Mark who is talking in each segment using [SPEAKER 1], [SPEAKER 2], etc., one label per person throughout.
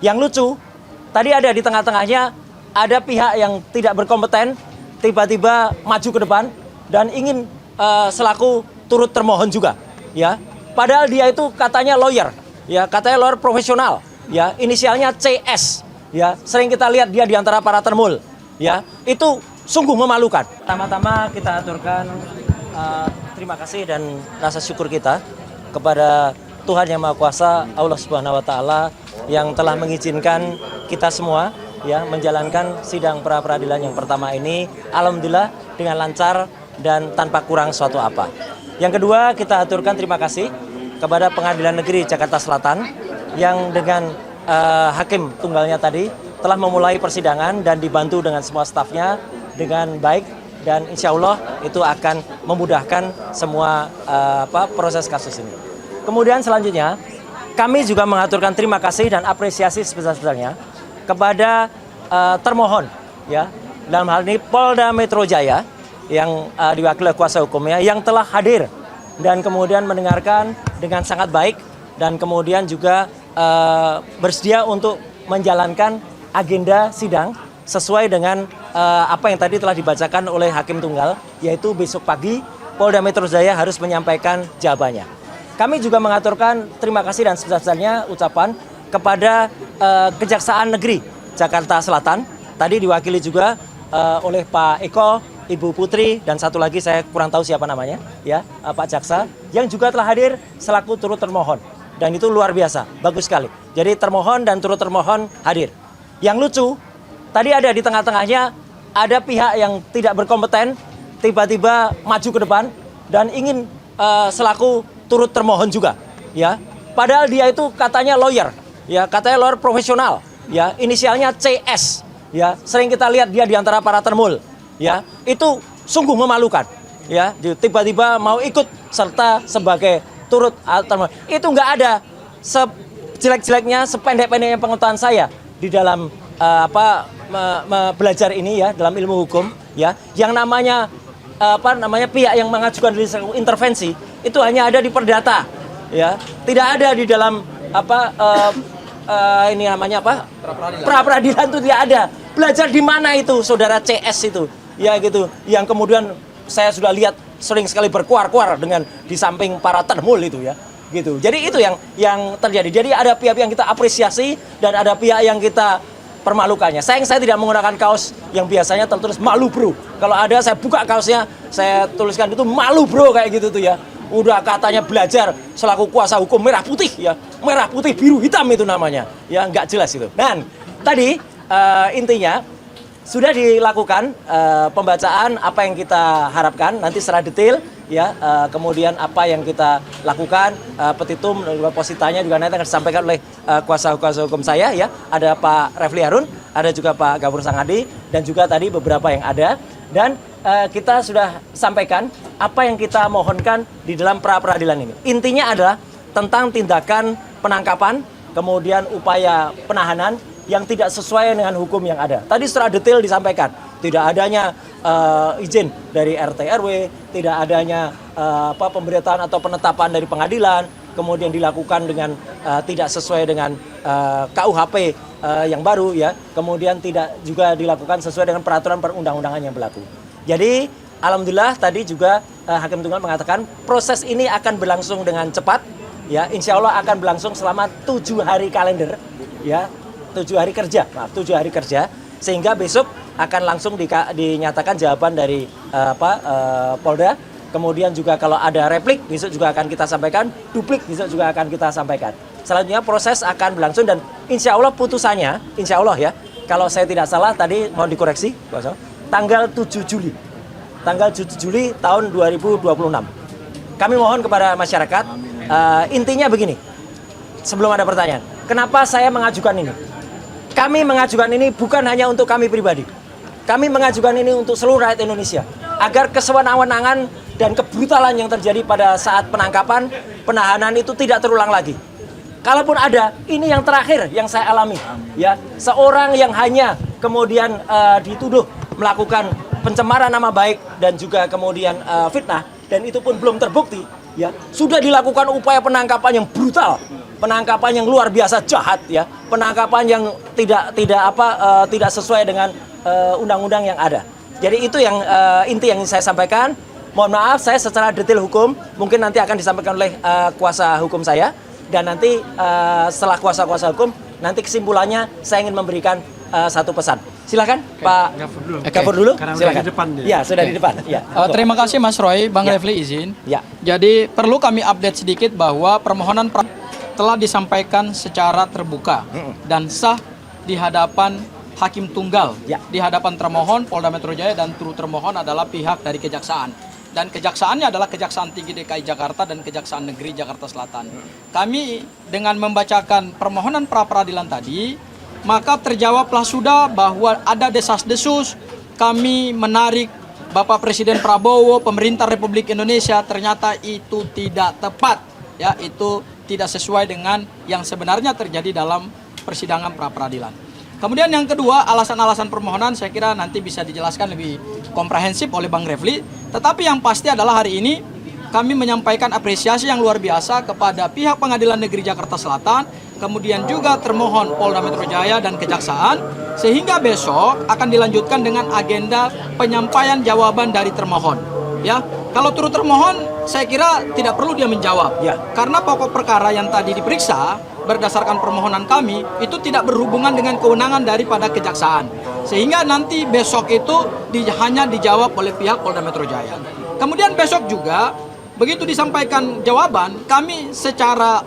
[SPEAKER 1] Yang lucu, tadi ada di tengah-tengahnya ada pihak yang tidak berkompeten tiba-tiba maju ke depan dan ingin selaku turut termohon juga, ya. Padahal dia itu katanya lawyer, ya, katanya lawyer profesional, ya, inisialnya CS, ya. Sering kita lihat dia di antara para termul, ya. Itu sungguh memalukan. Pertama-tama kita aturkan terima kasih dan rasa syukur kita kepada Tuhan Yang Maha Kuasa, Allah Subhanahu wa taala yang telah mengizinkan kita semua ya menjalankan sidang pra peradilan yang pertama ini alhamdulillah dengan lancar dan tanpa kurang suatu apa. Yang kedua, kita aturkan terima kasih kepada Pengadilan Negeri Jakarta Selatan yang dengan hakim tunggalnya tadi telah memulai persidangan dan dibantu dengan semua stafnya dengan baik dan insya Allah itu akan memudahkan semua proses kasus ini. Kemudian selanjutnya kami juga mengaturkan terima kasih dan apresiasi sebesar-besarnya kepada termohon, ya, dalam hal ini Polda Metro Jaya yang diwakili kuasa hukumnya yang telah hadir dan kemudian mendengarkan dengan sangat baik dan kemudian juga bersedia untuk menjalankan agenda sidang sesuai dengan apa yang tadi telah dibacakan oleh Hakim Tunggal, yaitu besok pagi Polda Metro Jaya harus menyampaikan jawabannya. Kami juga mengaturkan terima kasih dan sebesar-besarnya ucapan kepada Kejaksaan Negeri Jakarta Selatan, tadi diwakili juga oleh Pak Eko, Ibu Putri, dan satu lagi saya kurang tahu siapa namanya, ya, Pak Jaksa, yang juga telah hadir selaku turut termohon. Dan itu luar biasa, bagus sekali. Jadi termohon dan turut termohon hadir. Yang lucu, tadi ada di tengah-tengahnya ada pihak yang tidak berkompeten tiba-tiba maju ke depan dan ingin selaku turut termohon juga, ya. Padahal dia itu katanya lawyer, ya, katanya lawyer profesional, ya, inisialnya CS, ya. Sering kita lihat dia di antara para termul, ya. Itu sungguh memalukan, ya. Tiba-tiba mau ikut serta sebagai turut termohon. Itu nggak ada sejelek-jeleknya, sependek-pendeknya pengetahuan saya di dalam belajar ini, ya, dalam ilmu hukum, ya. Yang namanya pihak yang mengajukan diri intervensi itu hanya ada di perdata, ya, tidak ada di dalam ini namanya pra peradilan itu tidak ada. Belajar di mana itu saudara CS itu, ya, gitu, yang kemudian saya sudah lihat sering sekali berkuar-kuar dengan di samping para termul itu, ya, gitu. Jadi itu yang terjadi. Jadi ada pihak yang kita apresiasi dan ada pihak yang kita permalukannya. Sayang saya tidak menggunakan kaos yang biasanya tertulis malu bro. Kalau ada saya buka kaosnya, saya tuliskan itu malu bro kayak gitu tuh, ya. Udah katanya belajar selaku kuasa hukum merah putih, ya, merah putih biru hitam itu namanya, ya, nggak jelas itu. Dan tadi intinya sudah dilakukan pembacaan apa yang kita harapkan nanti secara detail, ya, kemudian apa yang kita lakukan, petitum dan juga positanya juga nanti akan disampaikan oleh kuasa hukum saya, ya, ada Pak Refli Harun, ada juga Pak Gafur Sangadi dan juga tadi beberapa yang ada. Dan kita sudah sampaikan apa yang kita mohonkan di dalam pra peradilan ini. Intinya adalah tentang tindakan penangkapan, kemudian upaya penahanan yang tidak sesuai dengan hukum yang ada. Tadi secara detail disampaikan, tidak adanya izin dari RT RW, tidak adanya pemberitaan atau penetapan dari pengadilan, kemudian dilakukan dengan tidak sesuai dengan KUHP yang baru, ya, kemudian tidak juga dilakukan sesuai dengan peraturan perundang-undangan yang berlaku. Jadi alhamdulillah tadi juga Hakim Tunggal mengatakan proses ini akan berlangsung dengan cepat, ya, insya Allah akan berlangsung selama 7 hari kalender, ya, 7 hari kerja, maaf, 7 hari kerja, sehingga besok akan langsung dinyatakan jawaban dari Polda. Kemudian juga kalau ada replik besok juga akan kita sampaikan, duplik besok juga akan kita sampaikan. Selanjutnya proses akan berlangsung dan insya Allah putusannya, insya Allah, ya, kalau saya tidak salah tadi mohon dikoreksi, tanggal 7 Juli. Tanggal 7 Juli tahun 2026. Kami mohon kepada masyarakat, intinya begini, sebelum ada pertanyaan, kenapa saya mengajukan ini? Kami mengajukan ini bukan hanya untuk kami pribadi. Kami mengajukan ini untuk seluruh rakyat Indonesia. Agar kesewenang-wenangan dan kebrutalan yang terjadi pada saat penangkapan, penahanan itu tidak terulang lagi. Kalaupun ada, ini yang terakhir yang saya alami, ya. Seorang yang hanya kemudian dituduh melakukan pencemaran nama baik dan juga kemudian fitnah, dan itu pun belum terbukti, ya. Sudah dilakukan upaya penangkapan yang brutal, penangkapan yang luar biasa jahat ya, penangkapan yang tidak sesuai dengan undang-undang yang ada. Jadi itu yang inti yang ingin saya sampaikan. Mohon maaf saya secara detail hukum mungkin nanti akan disampaikan oleh kuasa hukum saya, dan nanti setelah kuasa hukum nanti kesimpulannya saya ingin memberikan satu pesan. Silakan Pak Gafur dulu. Silakan. Di depan, ya sudah di depan. Ya.
[SPEAKER 2] Terima kasih Mas Roy, Bang Refli izin.
[SPEAKER 1] Ya.
[SPEAKER 2] Jadi perlu kami update sedikit bahwa permohonan telah disampaikan secara terbuka dan sah di hadapan hakim tunggal, di hadapan termohon Polda Metro Jaya, dan turut termohon adalah pihak dari kejaksaan. Dan kejaksaannya adalah Kejaksaan Tinggi DKI Jakarta dan Kejaksaan Negeri Jakarta Selatan. Kami dengan membacakan permohonan pra-peradilan tadi, maka terjawablah sudah bahwa ada desas-desus kami menarik Bapak Presiden Prabowo, pemerintah Republik Indonesia, ternyata itu tidak tepat. Ya, itu tidak sesuai dengan yang sebenarnya terjadi dalam persidangan pra-peradilan. Kemudian yang kedua, alasan-alasan permohonan saya kira nanti bisa dijelaskan lebih komprehensif oleh Bang Refli. Tetapi yang pasti adalah hari ini kami menyampaikan apresiasi yang luar biasa kepada pihak Pengadilan Negeri Jakarta Selatan, kemudian juga termohon Polda Metro Jaya dan Kejaksaan, sehingga besok akan dilanjutkan dengan agenda penyampaian jawaban dari termohon. Ya, kalau turut termohon saya kira tidak perlu dia menjawab. Ya. Karena pokok perkara yang tadi diperiksa berdasarkan permohonan kami itu tidak berhubungan dengan kewenangan daripada kejaksaan. Sehingga nanti besok itu hanya dijawab oleh pihak Polda Metro Jaya. Kemudian besok juga begitu disampaikan jawaban, kami secara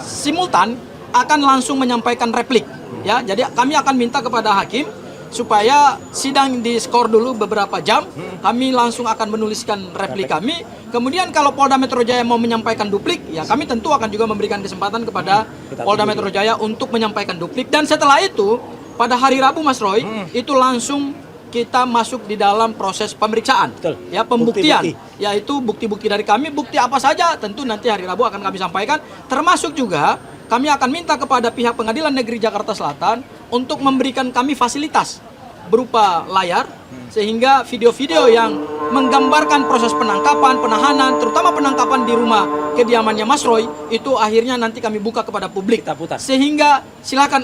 [SPEAKER 2] simultan akan langsung menyampaikan replik. Ya, jadi kami akan minta kepada hakim supaya sidang diskor dulu beberapa jam. Kami langsung akan menuliskan replik kami. Kemudian kalau Polda Metro Jaya mau menyampaikan duplik, ya kami tentu akan juga memberikan kesempatan kepada Polda Metro Jaya untuk menyampaikan duplik. Dan setelah itu, pada hari Rabu Mas Roy, itu langsung kita masuk di dalam proses pemeriksaan. Betul. Ya, pembuktian. Bukti-bukti. Yaitu bukti-bukti dari kami, bukti apa saja tentu nanti hari Rabu akan kami sampaikan. Termasuk juga kami akan minta kepada pihak Pengadilan Negeri Jakarta Selatan untuk memberikan kami fasilitas berupa layar, sehingga video-video yang menggambarkan proses penangkapan, penahanan, terutama penangkapan di rumah kediamannya Mas Roy, itu akhirnya nanti kami buka kepada publik. Sehingga silakan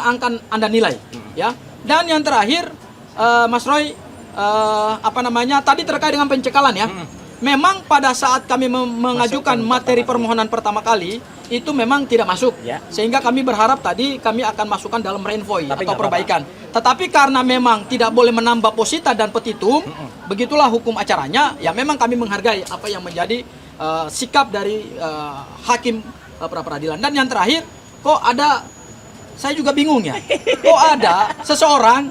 [SPEAKER 2] Anda nilai. Ya. Dan yang terakhir, Mas Roy, tadi terkait dengan pencekalan ya. Memang pada saat kami mengajukan materi permohonan pertama kali, itu memang tidak masuk. Ya. Sehingga kami berharap tadi kami akan masukkan dalam renvoy atau perbaikan. Tetapi karena memang tidak boleh menambah posita dan petitum, begitulah hukum acaranya, ya memang kami menghargai apa yang menjadi sikap dari hakim pra-peradilan. Dan yang terakhir, kok ada, saya juga bingung ya, kok ada seseorang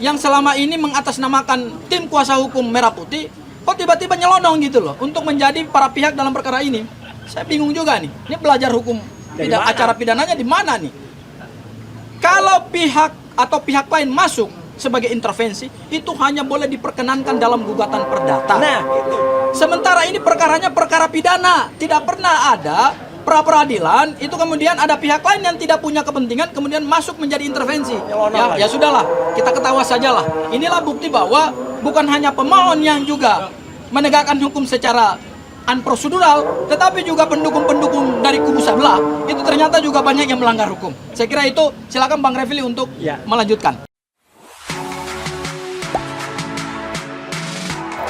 [SPEAKER 2] yang selama ini mengatasnamakan tim kuasa hukum Merah Putih, kok tiba-tiba nyelonong gitu loh untuk menjadi para pihak dalam perkara ini. Saya bingung juga nih. Ini belajar hukum acara pidananya di mana nih? Kalau pihak atau pihak lain masuk sebagai intervensi, itu hanya boleh diperkenankan dalam gugatan perdata. Nah, itu. Sementara ini perkaranya perkara pidana, tidak pernah ada pra-peradilan itu kemudian ada pihak lain yang tidak punya kepentingan kemudian masuk menjadi intervensi. Ya sudahlah, kita ketawa sajalah. Inilah bukti bahwa bukan hanya pemohon yang juga menegakkan hukum secara unprosedural, tetapi juga pendukung-pendukung dari kubu sebelah itu ternyata juga banyak yang melanggar hukum. Saya kira itu, silakan Bang Refli untuk melanjutkan.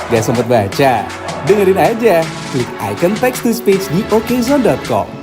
[SPEAKER 3] Gak sempet baca? Dengerin aja, klik icon text to speech di okezone.com.